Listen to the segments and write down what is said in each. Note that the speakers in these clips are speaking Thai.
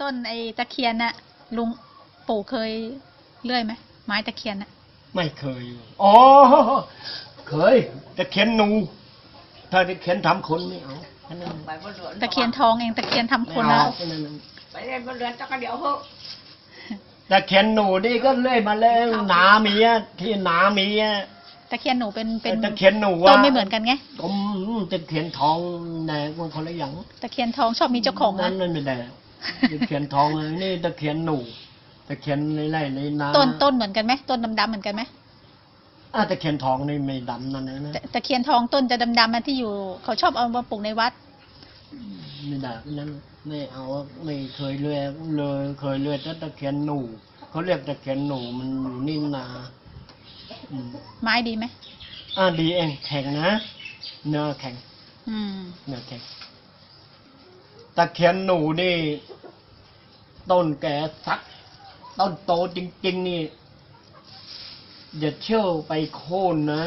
ต้นไอ้ตะเคียนน่ะลุงปู่เคยเลื่อยไหมไม้ตะเคียนน่ะไม่เคยอ๋อเคยตะเคียนหนูถ้าตะเคียนทำคนไม่เอาตะเคียนทองเองตะเคียนทำคน แล้ แล้ว ว ไปเรียนบนเรือนจักรเดียวเหอะ ตะเคียนหนูนี่ก็เลื่อยมาแล้วหนามีอะที่หนามีอะ ตะเคียนหนูเป็น ตะเคียนหนู ต้นไม่เหมือนกันไง ตะเคียนทองแหนมันคนละอย่าง ตะเคียนทองชอบมีเจ้าของ นั่ นะ นไม่ได้ตะเคียนทองนี่ตะเคียนหนูตะเคียนในไร่ในนา ต้นเหมือนกันไหมต้นดำๆเหมือนกันไหม ตะเคียนทองนี่ไม่ดำนั่นนะ ตะเคียนทองต้นจะดำๆนะที่อยู่เขาชอบเอามาปลูกในวัด ไม่ได้นั่นไม่เอาไม่เคยเลื่อยเลยเคยเลื่อยแต่ตะเคียนหนูเขาเรียกตะเคียนหนูมันอยู่นี่นาไม้ดีไหมดีเองแข็งนะเนื้อแข็ง เนื้อแข็งตะเคียนหนูนี่ต้นแก่สักต้นโตจริงๆนี่อย่าเชี่ยวไปโค่นนะ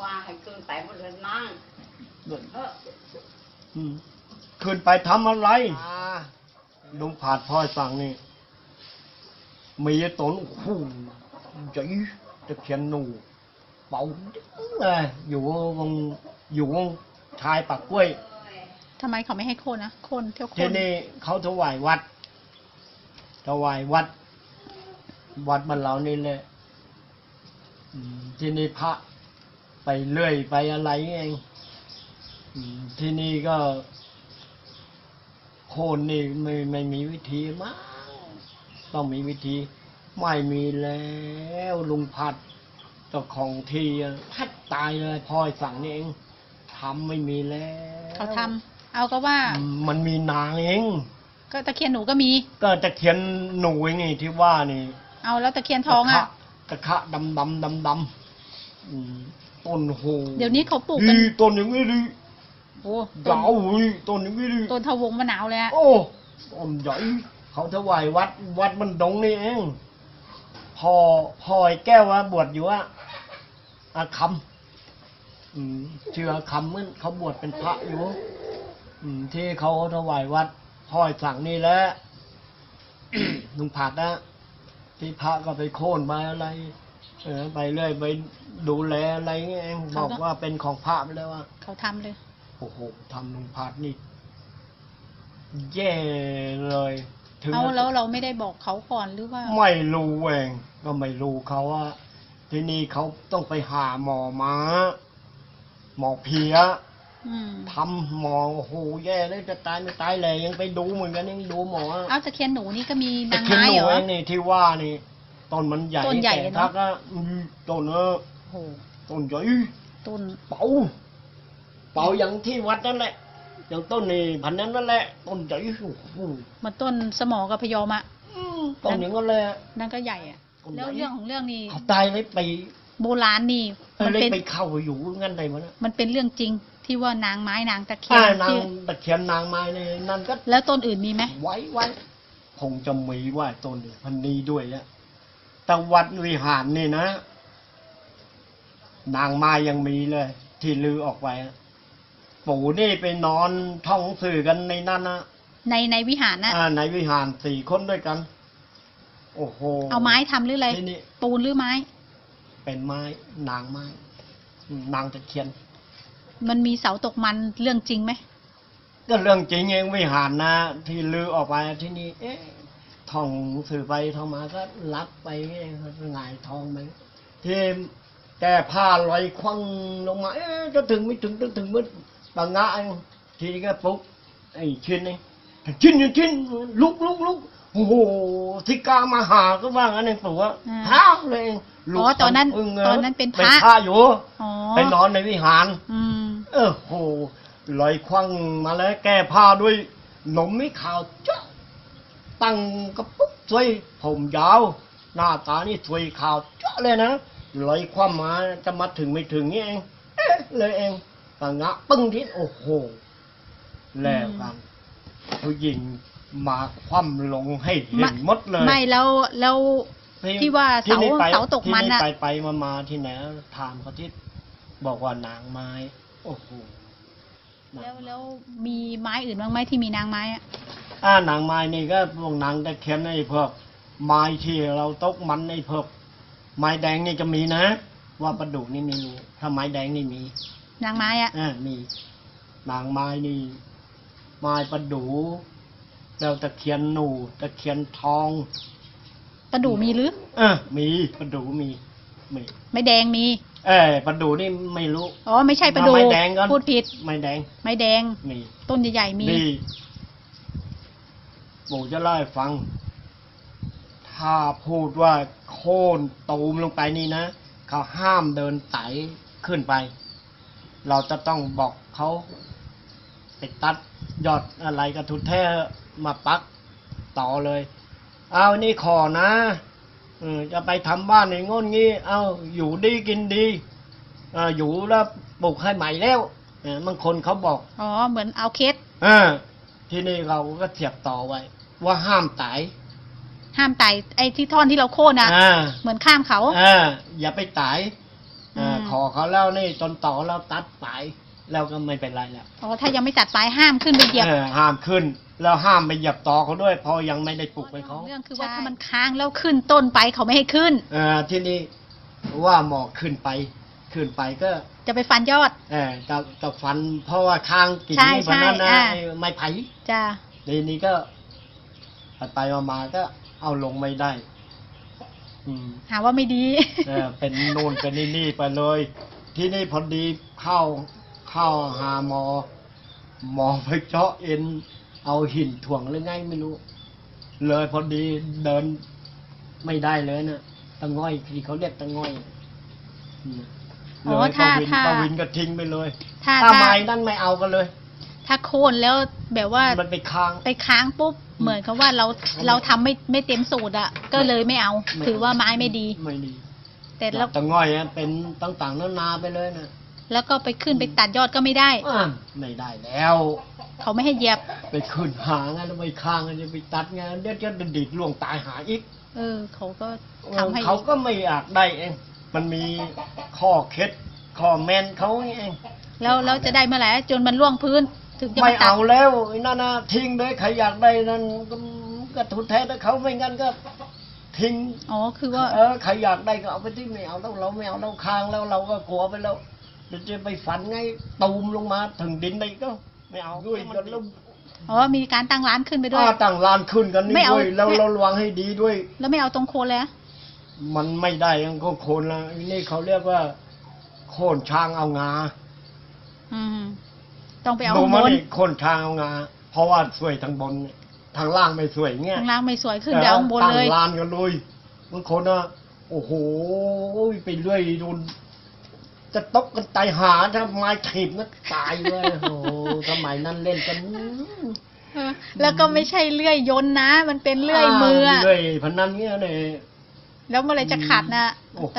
ว่าให้คืนไปบนเรือนนั่ง คืนไปทำอะไรลุงผาดพ่อยสั่งนี่มีต้นคู่ใหญ่ตะเคียนหนูเป่าเลยอยู่วงชายปากกล้วย ทำไมเขาไม่ให้โค่นนะโค่นเที่ยวโค่ ที่ น นี่เขาถวายวัดบ้านเรานี่แหละที่นี่พระไปเลื่อยไปอะไรเองที่นี่ก็โคนนี่ไม่มีวิธีมั้งต้องมีวิธีไม่มีแล้วลุงพัดเจ้าของที่พัดตายเลยพ่อยสั่งนี่เองทำไม่มีแล้ว เขาทำเอาก็ว่า มันมีนางเอง ก็ตะเคียนหนูก็มี ก็ตะเคียนหนูเองนี่ที่ว่านี่ เอาแล้วตะเคียนทองอ่ะ ตะขะดำต้นโห เดี๋ยวนี้เขาปลูกกัน ต้นอย่างนี้ดิ โอ้ ยาวต้นอย่างนี้ดิ ต้นทวงมะนาวเลยอะ โอ้ต้นใหญ่เขาถวายวัดมันดงนี่เองพ่อไอ้แก้วบวชอยู่อาคำชื่ออาคำมันเขาบวชเป็นพระอยู่ที่เขาถวายวัดพ่อไอ้สั่งนี่แหละ ลุงผัดนะที่พระก็ไปโค่นไปอะไรไปเรื่อยไปดูแลอะไรเงี้ยบอกว่าเป็นของพระไปแล้วว่า เขาทำเลย โอ้โหทำลุงผัดนี่แย่เลยถึง เอาแล้วเราไม่ได้บอกเขาก่อนหรือว่า ไม่รู้เองก็ไม่รู้เขาว่าที่นี่เขาต้องไปหาหมอมาหมอเพียทำหมอโอ้โหแย่เลยจะตายไม่ตายเลยยังไปดูเหมือนกันยังดูหมอเอาตะเคียนหนูนี่ก็มี แต่ นาง เคียน ไม้ หนู เหรอ เองนี่ที่ว่านี่ต้นมันใหญ่ ต้นใหญ่ แต่ เนอะ ทักอะต้นโอ้โห ต้นใหญ่ ต้น เป่าอย่างที่วัดนั่นแหละอย่างต้นนี่พันนั้นนั่นแหละต้นใหญ่โอ้โห เหมันต้นสมอกับพยอมอะ ต้นอย่างนั้นเลย นั่นก็ใหญ่อะ ต้นใหญ่ แล้วเรื่องของเรื่องนี่ เขาตายเลยไป โบราณนี่มัน เลย เป็น ไปเข้าอยู่งั้นได้มั้ย มันเป็นเรื่องจริงที่ว่านางไม้นางตะเคียน นาง ที่ ตะเคียนนางไม้นี่นั่นก็ แล้วต้นอื่นมีไหม ไว้คงจะมีว่าต้นนี้พันนี้ด้วยอะแต่วัดวิหารนี่นะนางไม้ยังมีเลย ที่ลือออกไปอะปู่นี่ไปนอนท่องสื่อกันในนั้นนะ ในวิหารนะ ในวิหาร4 คนด้วยกัน โอ้โห เอาไม้ทำหรืออะไร ที่นี่ ปูนหรือไม้ เป็นไม้นางไม้นางตะเคียน มันมีเสาตกมันเรื่องจริงไหม ก็เรื่องจริงเองวิหารนะที่ลือออกไปที่นี่ท่องสื่อไปท่องมาก็รับไปหงายทองไปที่แก้ผ้าลอยควังลงมาจะถึงไม่ถึงมืดปังงะทีนี้ก็ปลุกไอ้ชิ้นนี่ชิ้นลุกโอ้โหที่กามาหาก็ว่างั้นเองปู่ว่าฮะเลยลุก ตอนนั้นเป็นพ เป็น ระ พระอยู่ อ๋อ ไปนอนในวิหาร โหลอยควังมาแล้วแก้ผ้าด้วยหนมไม่ขาวจ้ะตั้งกระปุกสวยผมยาวหน้าตานี่สวยขาวจ้ะเลยนะลอยคว่ำมาจะมาถึงไม่ถึงนี่เองเลยเองปังงะปึ้งที่โอ้โหแล้วกันผู้หญิงมาคว่ำลงให้เห็นหมดเลย ไม่แล้วที่ว่าเสาตกมันอะ ไปมาที่ไหนถามเขาที่บอกว่านางไม้โอ้โห แล้วมีไม้อื่นบ้างไหมที่มีนางไม้อะ หนังไม้นี่ก็พวกหนังตะเคียนไอ้พวกไม้ที่เราตกมันไอ้พวกไม้แดงนี่ก็มีนะ ว่าประดูนี่ไม่รู้ถ้าไม้แดงนี่มี นางไม้อะ มีหนังไม้นี่ไม้ประดูแล้วตะเคียนหนูตะเคียนทอง ประดูมีหรือ มีประดูมี ไม้แดงมี ประดูนี่ไม่รู้ อ๋อไม่ใช่ประดู ไม้แดงก่อน พูดผิด ไม้แดง ไม้แดง มี ต้นใหญ่ๆมี ดีปู่จะเล่าให้ฟัง ถ้าพูดว่าโค่นตูมลงไปนี่นะเขาห้ามเดินไต่ขึ้นไป เราจะต้องบอกเขาไปตัดยอดอะไรกระทุนแท้มาปักต่อเลย เอานี่ขอนะจะไปทำบ้านในงนงี้ เอาอยู่ดีกินดีอยู่แล้วปลูกให้ใหม่แล้วบางคนเขาบอก อ๋อเหมือนเอาเคส ที่นี่เราก็เสียบต่อไว้ ว่าห้ามไต่ ห้ามไต่ไอ้ที่ท่อนที่เราโค่นอะเหมือนข้ามเขา อย่าไปไต่ขอเขาแล้วนี่จนต่อแล้วตัดไปแล้วก็ไม่เป็นไรแล้ว อ๋อถ้ายังไม่ตัดปลายห้ามขึ้นไปเหยียบ ห้ามขึ้น แล้วห้ามไปเหยียบต่อเขาด้วยเพราะยังไม่ได้ปลูกไปเขา เรื่องคือว่าถ้ามันค้างแล้วขึ้นต้นไปเขาไม่ให้ขึ้น ที่นี่ว่าหมอกขึ้นไปก็ จะไปฟันยอด กับฟัน เพราะว่าค้างกิ่ง ใช่ นี่เพราะนั้นนะ ใช่ ไม้ไผ่ จ้า ทีนี้ก็ไปมาก็เอาลงไม่ได้ หาว่าไม่ดี เป็นโน่นเป็นนี่ไปเลย ที่นี่พอดีเข้าหาหมอไปเจาะเอ็นเอาหินถ่วงหรือไงไม่รู้ เลยพอดีเดินไม่ได้เลยนะตะง่อยที่เขาเรียกตะง่อย อ๋อ เลย ถ้า ปวินก็ทิ้งไปเลย ถ้า ไม้นั่นไม่เอากันเลย ถ้าโค่นแล้วแบบว่า มันไปค้าง ไปค้างปุ๊บเหมือนกับว่าเราทำไม่เต็มสูตรอะก็เลยไม่เอา ถือว่าไม้ไม่ดี ไม่ดี แต่แล้ว ตะง่อยเป็นต่างๆนานาไปเลยนะ แล้วก็ไปขึ้นไปตัดยอดก็ไม่ได้ ไม่ได้แล้ว เขาไม่ให้เหยียบ ไปขึ้นหาไงแล้วไปค้างไงจะไปตัดไงเดี๋ยวจะดิดล่วงตายหาอีก เขาก็ทำให้ เขาก็ไม่อยากได้เอง มันมีข้อเคล็ดข้อแมนเขาเอง แล้วจะได้เมื่อไหร่จนมันล่วงพื้น ถึงจะ ไม่ มาตัด เอาแล้วนั่นนะทิ้งเลยใครอยากได้นั่นก็ทุนแท้ถ้าเขาไม่งั้นก็ทิ้ง อ๋อคือว่า ใครอยากได้ก็เอาไปที่ไม่เอาแล้วเราไม่เอาเราค้างแล้วเราก็กลัวไปแล้วจะไปฝันไงตูมลงมาถึงดินไปก็ไม่เอาด้วยกันแล้ว อ๋อมีการตั้งร้านขึ้นไปด้วย ตั้งลานขึ้นกันนี่ ไม่เอา ด้วยแล้วเราระวังให้ดีด้วย แล้วไม่เอาตรงโคนเลยอะ มันไม่ได้ยังโคนละนี่เขาเรียกว่าโค่นช้างเอางา ต้องไปเอา ดู ข้าง มั บ น น นี่โค่นช้างเอางา เพราะว่าสวยทางบนทางล่างไม่สวยเงี้ย ข้างล่างไม่สวยขึ้นไปเอาข้างบนเลย ตั้งลานกันเลยบางคนอะโอ้โหไปเรื่อยโดนจะตกกันตายหาถ้าไม้ถีบนักตายเลยโอ้โหสมัยนั้นเล่นกัน แล้วก็ไม่ใช่เลื่อยยนต์นะ มันเป็นเลื่อยมืออะ เลื่อยพนันเงี้ยเนี่ย แล้วเมื่อไรจะขาดนะ โอ้โห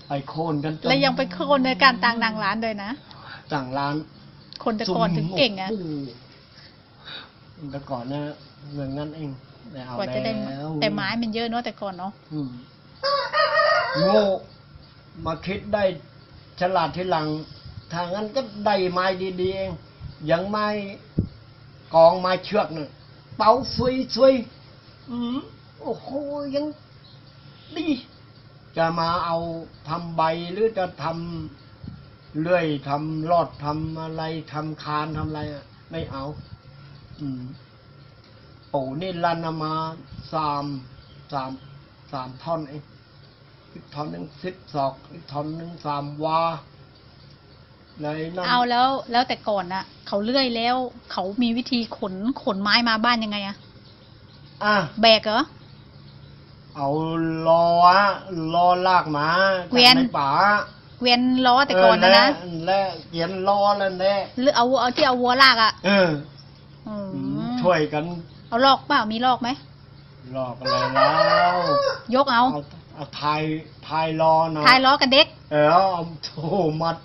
ไปโค่นกันจน แล้วยังไปโค่นในการตั้งนางร้านด้วยนะ ต่างร้าน คนแต่ก่อนถึงเก่งอะ แต่ก่อนนะเรื่องนั้นเองไม่เอา กว่าจะได้ แล้ว แต่ไม้มันเยอะเนาะแต่ก่อนเนาะ โง่มาคิดได้ฉลาดทีหลังทางนั้นก็ได้ไม้ดีๆเองยังไม้กองไม้เชือกเนี่ยเป่าซุยโอ้โหยังดีจะมาเอาทำใบหรือจะทำเลื่อยทำรอดทำอะไรทำคานทำอะไรอ่ะไม่เอาปู่นี่ลั่นมาสามท่อนเองอีกท่อนหนึ่ง10 ศอกอีกท่อนหนึ่ง3 วาเลยนั่น เอาแล้วแต่ก่อนน่ะ เขาเลื่อยแล้ว เขามีวิธีขนไม้มาบ้านยังไงอะ แบกเหรอ เอาล้อลากมา เกวียน จากในป่า เกวียนล้อแต่ก่อนนะ และเขียนล้อแล้วแน่ หรือเอาที่เอาวัวลากอะม ช่วยกัน เอาลอกเปล่ามีลอกไหม ลอกอะไรแล้ว ยกเอา เอาทายล้อหน่อย ทายล้อกับเด็ก เอาโถมัด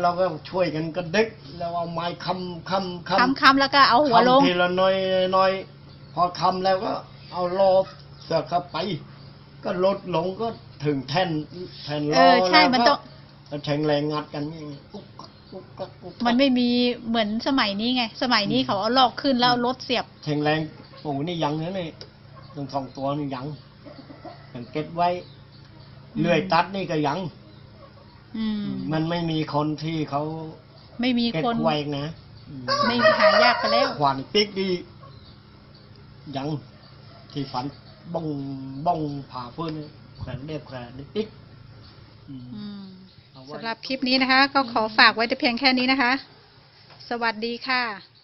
เราก็ช่วยกันกระเด็กแล้วเอาไม้คำ แล้วก็เอาหัวลง คำทีละน้อยพอคำแล้วก็เอาล้อเสือกเข้าไป ก็ลดลงก็ถึงแท่นล้อ ใช่มันต้อง แล้วแทงแรงงัดกันอย่างนี้ กุกกักกุกกัก มันไม่มีเหมือนสมัยนี้ไง สมัยนี้เขาเอาลอกขึ้นแล้วเอารถเสียบ แข็งแรงปู่นี่ยังนะนี่ทั้งสองตัวนี่ยังยังเก็บไว้เลื่อยตัดนี่ก็ยัง อืม มันไม่มีคนที่เขา ไม่มี เก็บ คน ไว้นะ ไม่หายากไปแล้ว ขวานปิ๊กดียังที่ฝันบ้องบ้องผ่าเพื่อนแขวนเรียบแขวนปิ๊ก อืม เอาไว้ สำหรับคลิปนี้นะคะ ก็ขอฝากไว้แต่เพียงแค่นี้นะคะ สวัสดีค่ะ